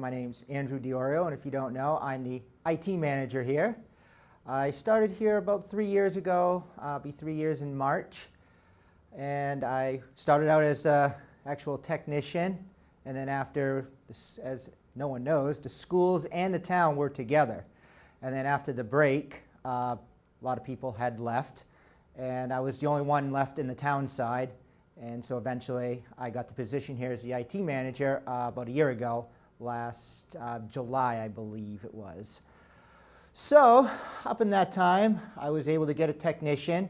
My name's Andrew Diorio, and if you don't know, I'm the IT manager here. I started here about 3 years ago. I'll be 3 years in March. And I started out as an actual technician, and then after, as no one knows, the schools and the town were together. And then after the break, a lot of people had left, and I was the only one left in the town side. And so eventually I got the position here as the IT manager about a year ago, last July, I believe it was. So up in that time, I was able to get a technician.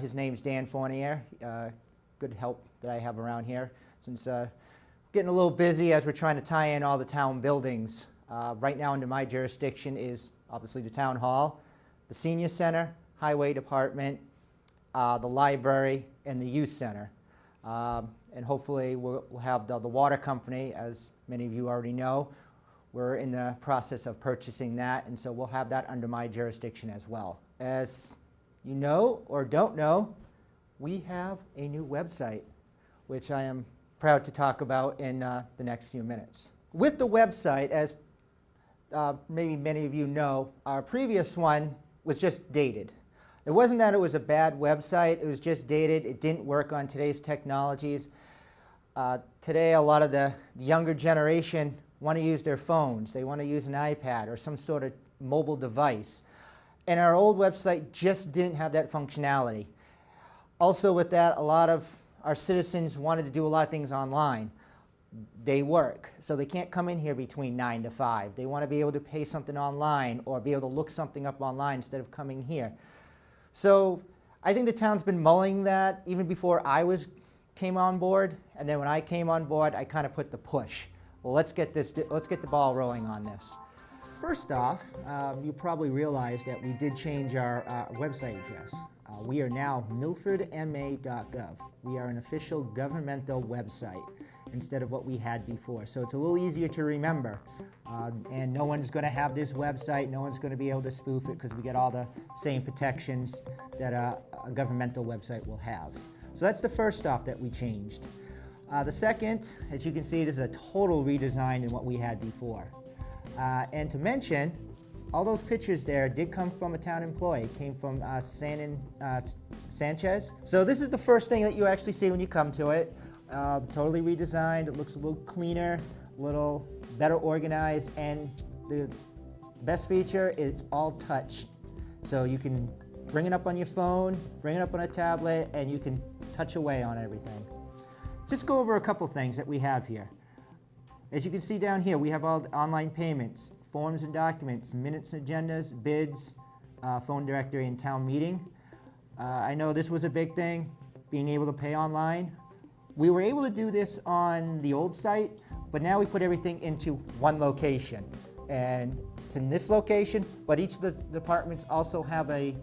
His name's Dan Fournier. Good help that I have around here, since getting a little busy as we're trying to tie in all the town buildings. Right now under my jurisdiction is obviously the town hall, the senior center, highway department, the library, and the youth center. And hopefully we'll have the water company, as many of you already know. We're in the process of purchasing that, and so we'll have that under my jurisdiction as well. As you know or don't know, we have a new website, which I am proud to talk about in the next few minutes. With the website, as maybe many of you know, our previous one was just dated. It wasn't that it was a bad website, it was just dated. It didn't work on today's technologies. Today, a lot of the younger generation want to use their phones. They want to use an iPad or some sort of mobile device. And our old website just didn't have that functionality. Also with that, a lot of our citizens wanted to do a lot of things online. They work, so they can't come in here between 9 to 5. They want to be able to pay something online or be able to look something up online instead of coming here. So I think the town's been mulling that even before came on board, and then when I came on board, I kind of put the push. Well, let's get the ball rolling on this. First off, you probably realized that we did change our website address. We are now MilfordMA.gov. We are an official governmental website instead of what we had before. So it's a little easier to remember. And no one's going to have this website. No one's going to be able to spoof it because we get all the same protections that a governmental website will have. So that's the first off that we changed. The second, as you can see, this is a total redesign in what we had before. And to mention, all those pictures there did come from a town employee. It came from Sanchez. So this is the first thing that you actually see when you come to it. Totally redesigned. It looks a little cleaner, a little better organized, and the best feature, it's all touch. So you can bring it up on your phone, bring it up on a tablet, and you can touch away on everything. Just go over a couple things that we have here. As you can see down here, we have all the online payments, forms and documents, minutes and agendas, bids, phone directory, and town meeting. I know this was a big thing, being able to pay online. We were able to do this on the old site, but now we put everything into one location. And it's in this location, but each of the departments also have a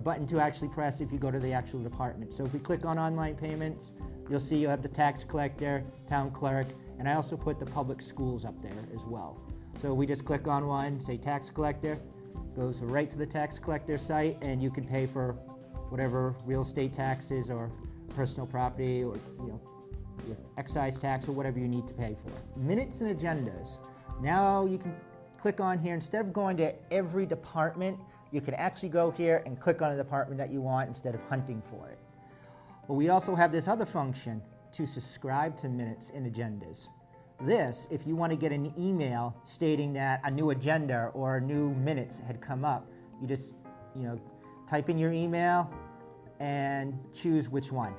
button to actually press if you go to the actual department. So if we click on online payments, you'll see you have the tax collector, town clerk, and I also put the public schools up there as well. So we just click on one, say tax collector, goes right to the tax collector site, and you can pay for whatever real estate taxes or personal property or your excise tax or whatever you need to pay for. Minutes and agendas. Now you can click on here. Instead of going to every department, you can actually go here and click on the department that you want instead of hunting for it. But we also have this other function to subscribe to minutes and agendas. This, if you want to get an email stating that a new agenda or new minutes had come up, you just type in your email and choose which one.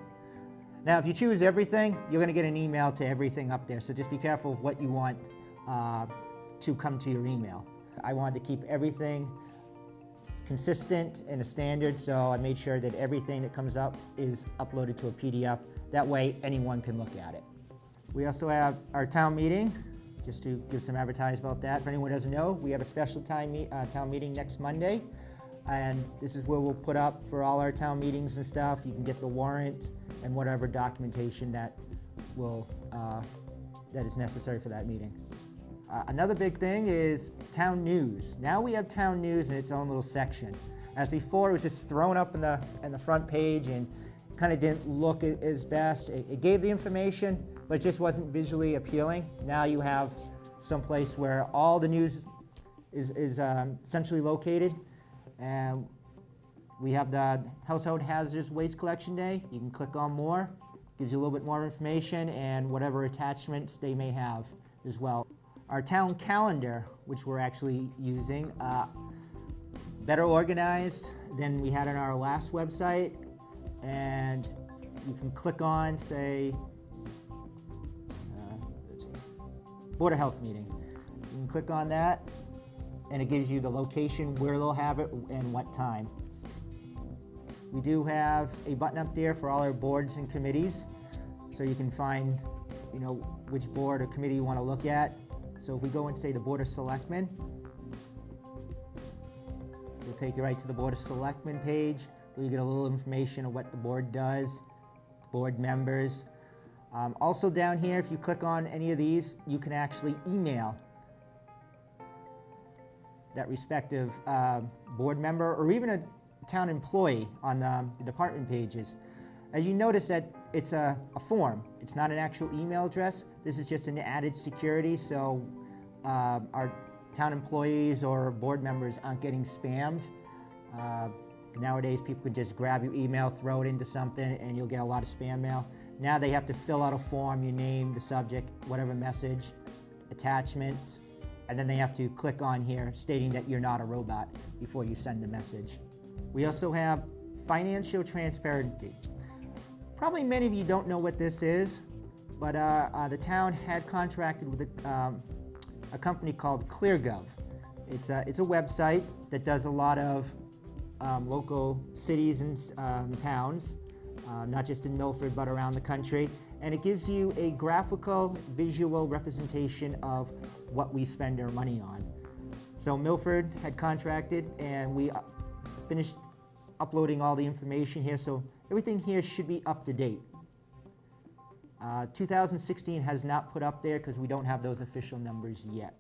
Now, if you choose everything, you're going to get an email to everything up there. So just be careful of what you want to come to your email. I wanted to keep everything consistent and a standard, so I made sure that everything that comes up is uploaded to a PDF. That way, anyone can look at it. We also have our town meeting, just to give some advertising about that. For anyone who doesn't know, we have a special town meeting next Monday, and this is where we'll put up for all our town meetings and stuff. You can get the warrant and whatever documentation that is necessary for that meeting. Another big thing is town news. Now we have town news in its own little section. As before, it was just thrown up in the front page and kind of didn't look as best. It gave the information, but it just wasn't visually appealing. Now you have some place where all the news is centrally located, and we have the Household Hazardous Waste Collection Day. You can click on more, gives you a little bit more information and whatever attachments they may have as well. Our town calendar, which we're actually using, better organized than we had on our last website, and you can click on, say, Board of Health meeting. You can click on that, and it gives you the location where they'll have it and what time. We do have a button up there for all our boards and committees, so you can find, which board or committee you want to look at. So if we go and say the Board of Selectmen, it'll take you right to the Board of Selectmen page, where you get a little information of what the board does, board members. Also down here, if you click on any of these, you can actually email that respective board member or even a town employee on the department pages. As you notice that it's a form. It's not an actual email address. This is just an added security, so our town employees or board members aren't getting spammed. Nowadays, people can just grab your email, throw it into something, and you'll get a lot of spam mail. Now they have to fill out a form, your name, the subject, whatever message, attachments, and then they have to click on here stating that you're not a robot before you send the message. We also have financial transparency. Probably many of you don't know what this is, but the town had contracted with a company called ClearGov. It's a website that does a lot of local cities and towns, not just in Milford, but around the country. And it gives you a graphical, visual representation of what we spend our money on. So Milford had contracted, and we finished uploading all the information here, so everything here should be up to date. 2016 has not put up there because we don't have those official numbers yet.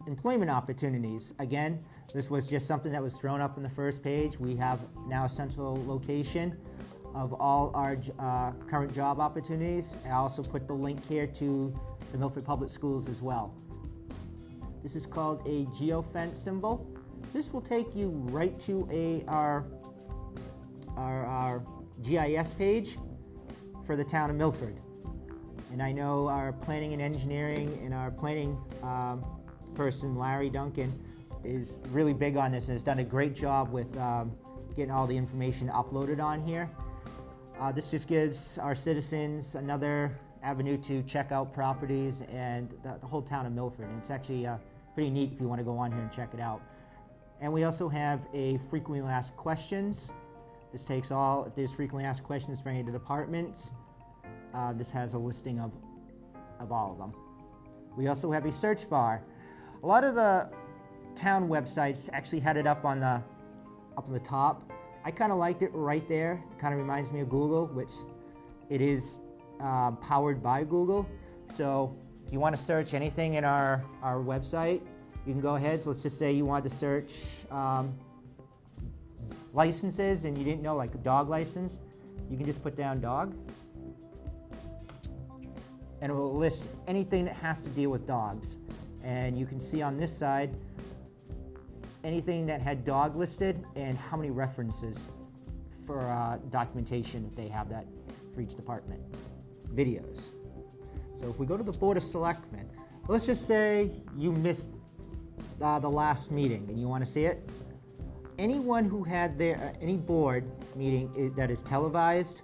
Employment opportunities. Again, this was just something that was thrown up on the first page. We have now a central location of all our current job opportunities. I also put the link here to the Milford Public Schools as well. This is called a geofence symbol. This will take you right to our GIS page for the town of Milford. And I know our planning and engineering and our planning person, Larry Duncan, is really big on this and has done a great job with getting all the information uploaded on here. This just gives our citizens another avenue to check out properties and the whole town of Milford. And it's actually pretty neat if you want to go on here and check it out. And we also have a frequently asked questions. This takes all, if there's frequently asked questions for any of the departments, this has a listing of all of them. We also have a search bar. A lot of the town websites actually had it up on the top. I kind of liked it right there. It kind of reminds me of Google, which it is powered by Google. So if you want to search anything in our website, you can go ahead. So let's just say you want to search licenses and you didn't know, like a dog license. You can just put down dog, and it will list anything that has to deal with dogs. And you can see on this side anything that had dog listed and how many references for documentation that they have that for each department. Videos. So if we go to the Board of Selectmen, let's just say you missed the last meeting and you want to see it. Anyone who had any board meeting that is televised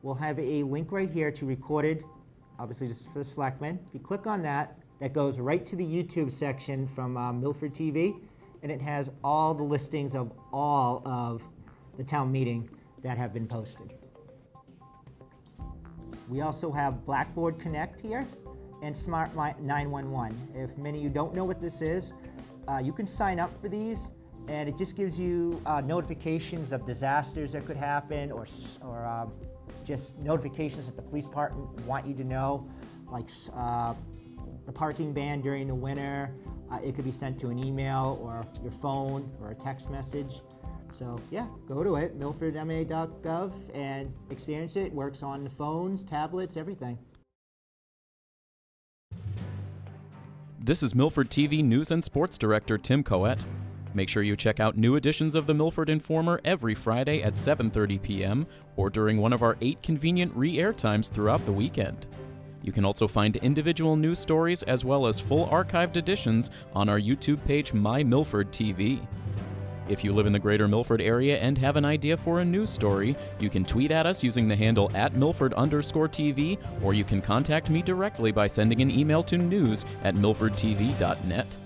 will have a link right here to recorded, obviously this is for the selectmen. If you click on that, that goes right to the YouTube section from Milford TV, and it has all the listings of all of the town meeting that have been posted. We also have Blackboard Connect here and Smart 911. If many of you don't know what this is, you can sign up for these, and it just gives you notifications of disasters that could happen, or just notifications that the police department want you to know, like the parking ban during the winter. It could be sent to an email or your phone or a text message. So yeah, go to it, MilfordMA.gov, and experience it. It works on the phones, tablets, everything. This is Milford TV News and Sports Director Tim Coet. Make sure you check out new editions of the Milford Informer every Friday at 7:30 p.m. or during one of our 8 convenient re-air times throughout the weekend. You can also find individual news stories as well as full archived editions on our YouTube page, My Milford TV. If you live in the greater Milford area and have an idea for a news story, you can tweet at us using the handle @Milford_TV, or you can contact me directly by sending an email to news@milfordtv.net.